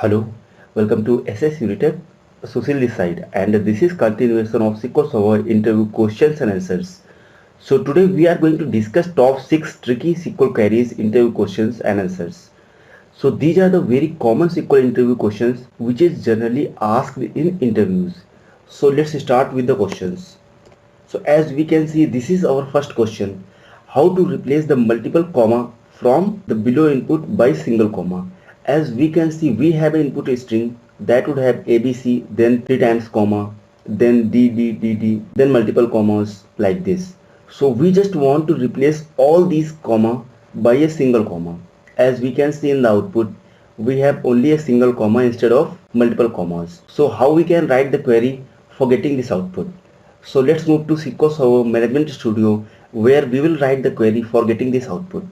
Hello, welcome to SS Unitech, Susil this side, and this is continuation of SQL Server interview questions and answers. So today we are going to discuss top 6 tricky SQL queries interview questions and answers. So these are the very common SQL interview questions which is generally asked in interviews. So let's start with the questions. So as we can see, this is our first question. How to replace the multiple comma from the below input by single comma. As we can see, we have an input string that would have ABC, then 3 times comma, then D, then multiple commas like this. So we just want to replace all these comma by a single comma. As we can see in the output, we have only a single comma instead of multiple commas. So how we can write the query for getting this output? So let's move to SQL Server Management Studio where we will write the query for getting this output.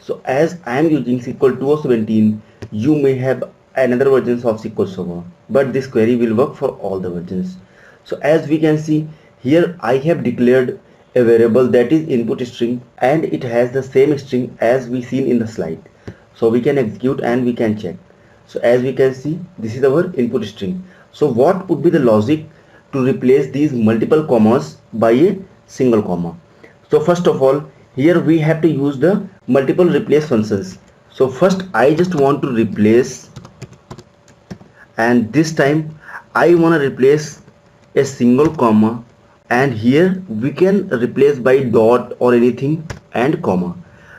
So as I am using SQL 2017, you may have another versions of SQL Server, but this query will work for all the versions. So as we can see here, I have declared a variable that is input string and it has the same string as we seen in the slide. So we can execute and we can check. So as we can see, this is our input string. So what would be the logic to replace these multiple commas by a single comma? So first of all, here we have to use the multiple replace functions. So first I just want to replace, and this time I want to replace a single comma, and here we can replace by dot or anything and comma.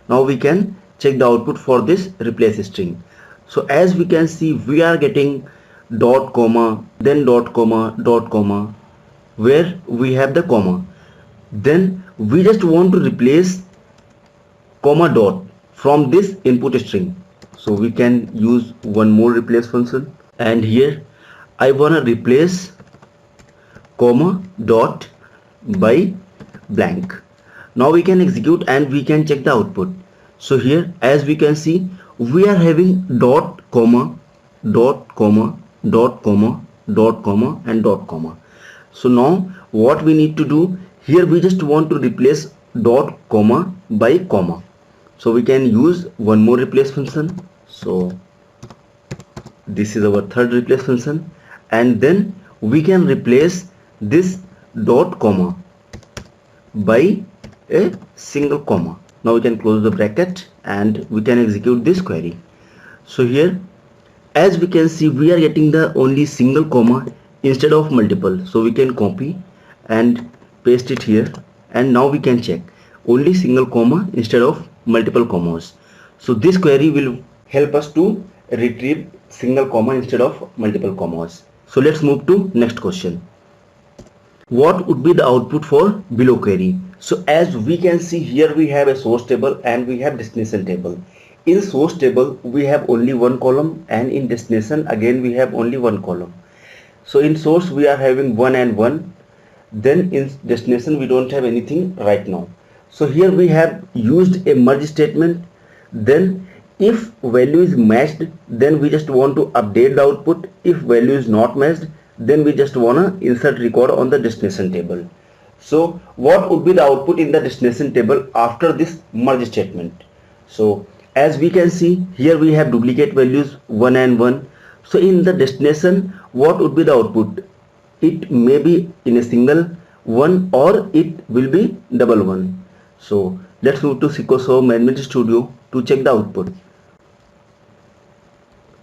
Now we can check the output for this replace string. So as we can see, we are getting dot comma, then dot comma, dot comma, where we have the comma. Then we just want to replace comma dot from this input string. So we can use one more replace function, and here I want to replace comma dot by blank. Now we can execute and we can check the output. So here as we can see, we are having dot comma, dot comma, dot comma, dot comma and dot comma. So now what we need to do here, we just want to replace dot comma by comma. So we can use one more replace function. So this is our third replace function, and then we can replace this dot comma by a single comma. Now we can close the bracket and we can execute this query. So here as we can see, we are getting the only single comma instead of multiple. So we can copy and paste it here, and now we can check only single comma instead of multiple commas. So this query will help us to retrieve single comma instead of multiple commas. So let's move to next question. What would be the output for below query? So as we can see here, we have a source table and we have destination table. In source table we have only one column, and in destination again we have only one column. So in source we are having 1 and 1, then in destination we don't have anything right now. So here we have used a merge statement. Then if value is matched, then we just want to update the output. If value is not matched, then we just wanna insert record on the destination table. So what would be the output in the destination table after this merge statement? So as we can see here, we have duplicate values 1 and 1. So in the destination, what would be the output? It may be in a single one or it will be double one. So let's move to SQL Server Management Studio to check the output.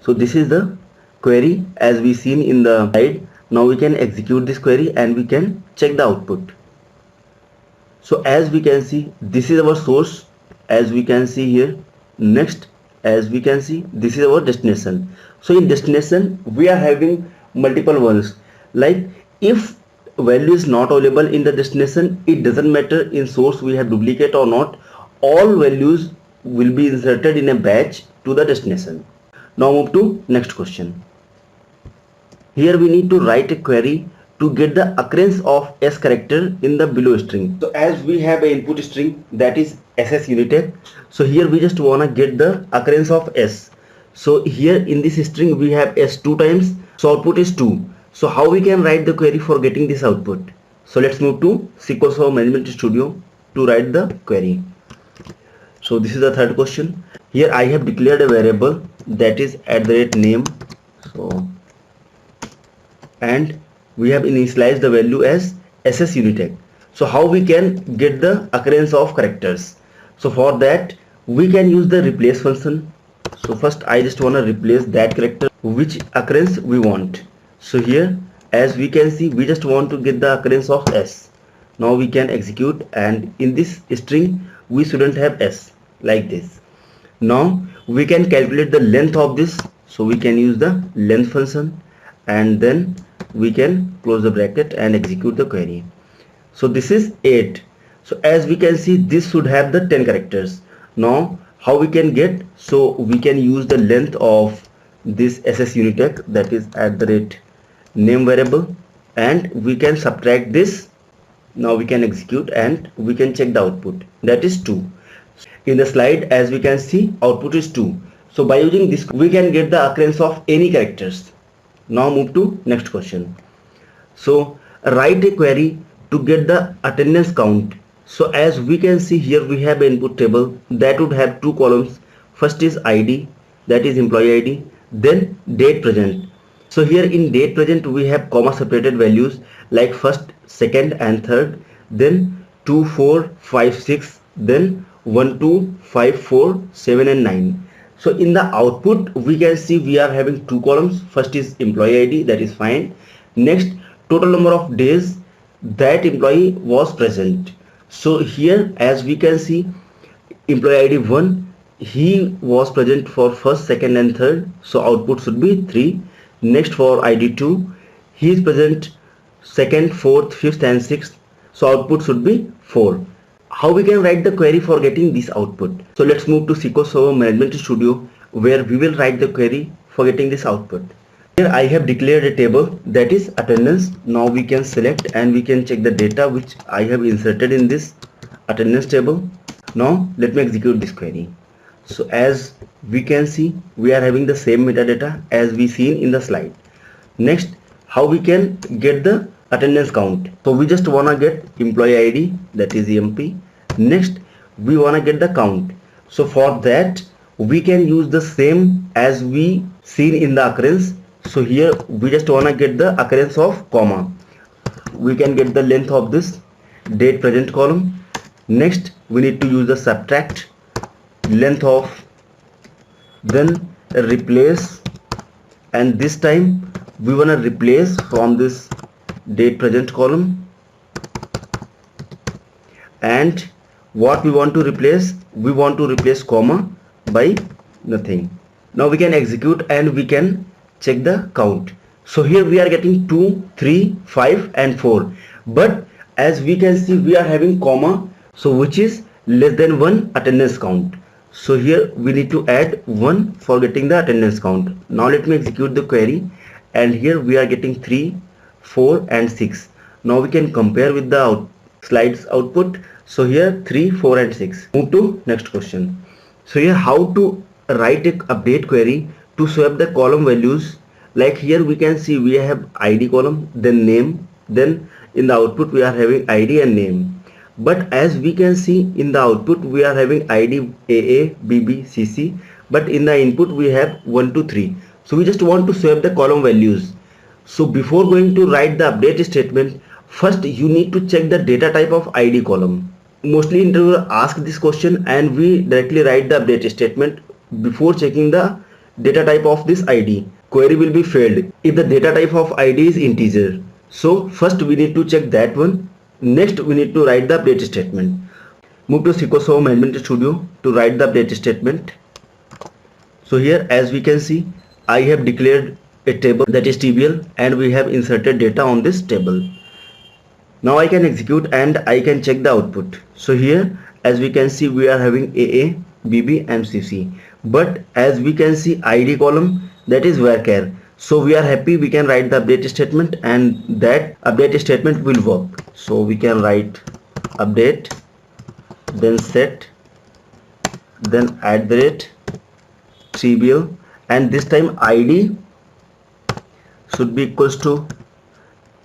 So this is the query as we seen in the slide. Now we can execute this query and we can check the output. So as we can see, this is our source as we can see here. Next, as we can see, this is our destination. So in destination we are having multiple ones. Like if value is not available in the destination, it doesn't matter in source we have duplicate or not, all values will be inserted in a batch to the destination. Now move to next question. Here we need to write a query to get the occurrence of S character in the below string. So as we have an input string that is SS Unitech, so here we just wanna get the occurrence of S. So here in this string we have S 2 times, so output is 2. So how we can write the query for getting this output? So let's move to SQL Server Management Studio to write the query. So this is the third question. Here I have declared a variable that is @name. So and we have initialized the value as SS Unitech. So how we can get the occurrence of characters? So for that we can use the replace function. So first I just want to replace that character which occurrence we want. So here as we can see, we just want to get the occurrence of S. Now we can execute, and in this string we shouldn't have S like this. Now we can calculate the length of this, so we can use the length function, and then we can close the bracket and execute the query. So this is 8. So as we can see, this should have the 10 characters. Now how we can get? So we can use the length of this SS Unitech, that is @name variable, and we can subtract this. Now we can execute and we can check the output, that is 2. In the slide as we can see, output is 2. So by using this we can get the occurrence of any characters. Now move to next question. So write a query to get the attendance count. So as we can see here, we have an input table that would have 2 columns. First is ID, that is employee ID, then date present. So here in date present we have comma separated values like first, second and third, then 2, 4, 5, 6, then 1, 2, 5, 4, 7 and 9. So in the output we can see we are having 2 columns. First is employee ID, that is fine. Next, total number of days that employee was present. So here as we can see, employee ID 1, he was present for first, second and third, so output should be 3. Next for ID 2, he is present second, fourth, fifth and sixth, so output should be 4. How we can write the query for getting this output? So let's move to SQL Server Management Studio, where we will write the query for getting this output. Here I have declared a table, that is attendance. Now we can select and we can check the data which I have inserted in this attendance table. Now let me execute this query. So as we can see, we are having the same metadata as we seen in the slide. Next, how we can get the attendance count? So we just wanna get employee ID, that is EMP. Next we wanna get the count. So for that we can use the same as we seen in the occurrence. So here we just wanna get the occurrence of comma. We can get the length of this date present column. Next we need to use the subtract length of, then replace, and this time we wanna replace from this date present column. And what we want to replace? We want to replace comma by nothing. Now we can execute and we can check the count. So here we are getting 2, 3, 5 and 4, but as we can see we are having comma, so which is less than 1 attendance count. So here we need to add 1 for getting the attendance count. Now let me execute the query, and here we are getting 3, 4 and 6. Now we can compare with the slides output. So here 3, 4 and 6. Move to next question. So here how to write a update query to swap the column values. Like here we can see we have ID column, then name, then in the output we are having ID and name. But as we can see in the output we are having ID AA, BB, CC, but in the input we have 1, 2, 3. So we just want to swap the column values. So before going to write the update statement, first you need to check the data type of ID column. Mostly interviewer ask this question and we directly write the update statement before checking the data type of this ID. Query will be failed if the data type of ID is integer. So first we need to check that one. Next we need to write the update statement. Move to SQL Server Management Studio to write the update statement. So here as we can see, I have declared a table, that is TBL, and we have inserted data on this table. Now I can execute and I can check the output. So here as we can see we are having AA, BB and CC, but as we can see ID column, that is varchar. So we are happy, we can write the update statement and that update statement will work. So we can write update, then set, then @TBL, and this time ID should be equals to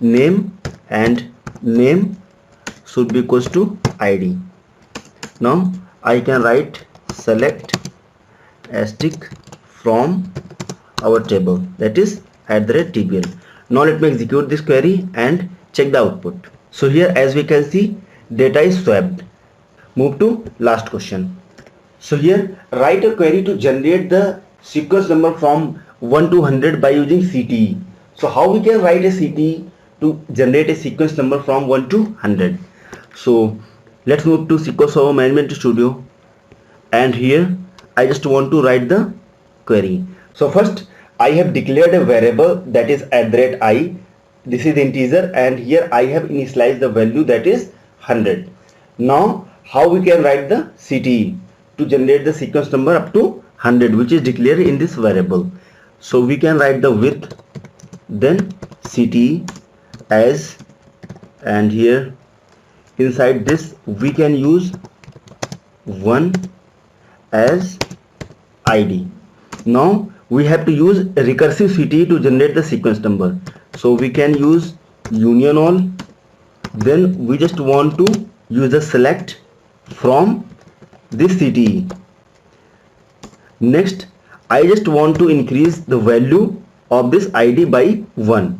name and name should be equals to ID. Now I can write select asterisk from our table, that is @tbl. Now let me execute this query and check the output. So here as we can see, data is swapped. Move to last question. So here write a query to generate the sequence number from 1 to 100 by using CTE. So how we can write a CTE to generate a sequence number from 1 to 100? So let's move to SQL Server Management Studio, and here I just want to write the query. So first I have declared a variable that is @I. This is integer, and here I have initialized the value that is 100. Now how we can write the CTE to generate the sequence number up to 100, which is declared in this variable? So we can write the with, then CTE as, and here inside this we can use 1 as ID. Now we have to use a recursive CTE to generate the sequence number. So we can use union all, then we just want to use the select from this CTE. Next I just want to increase the value of this ID by 1,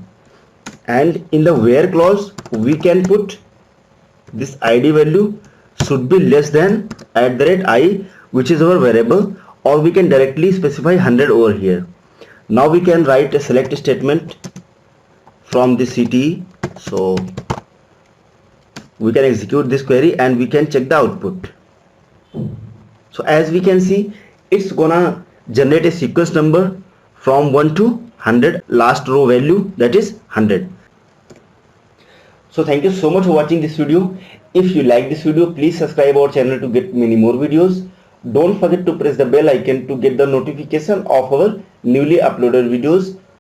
and in the where clause we can put this ID value should be less than @I, which is our variable, or we can directly specify 100 over here. Now we can write a select statement from the CTE. So we can execute this query and we can check the output. So as we can see, it's gonna generate a sequence number from 1 to 100, last row value that is 100. So thank you so much for watching this video. If you like this video, please subscribe our channel to get many more videos. Don't forget to press the bell icon to get the notification of our newly uploaded videos.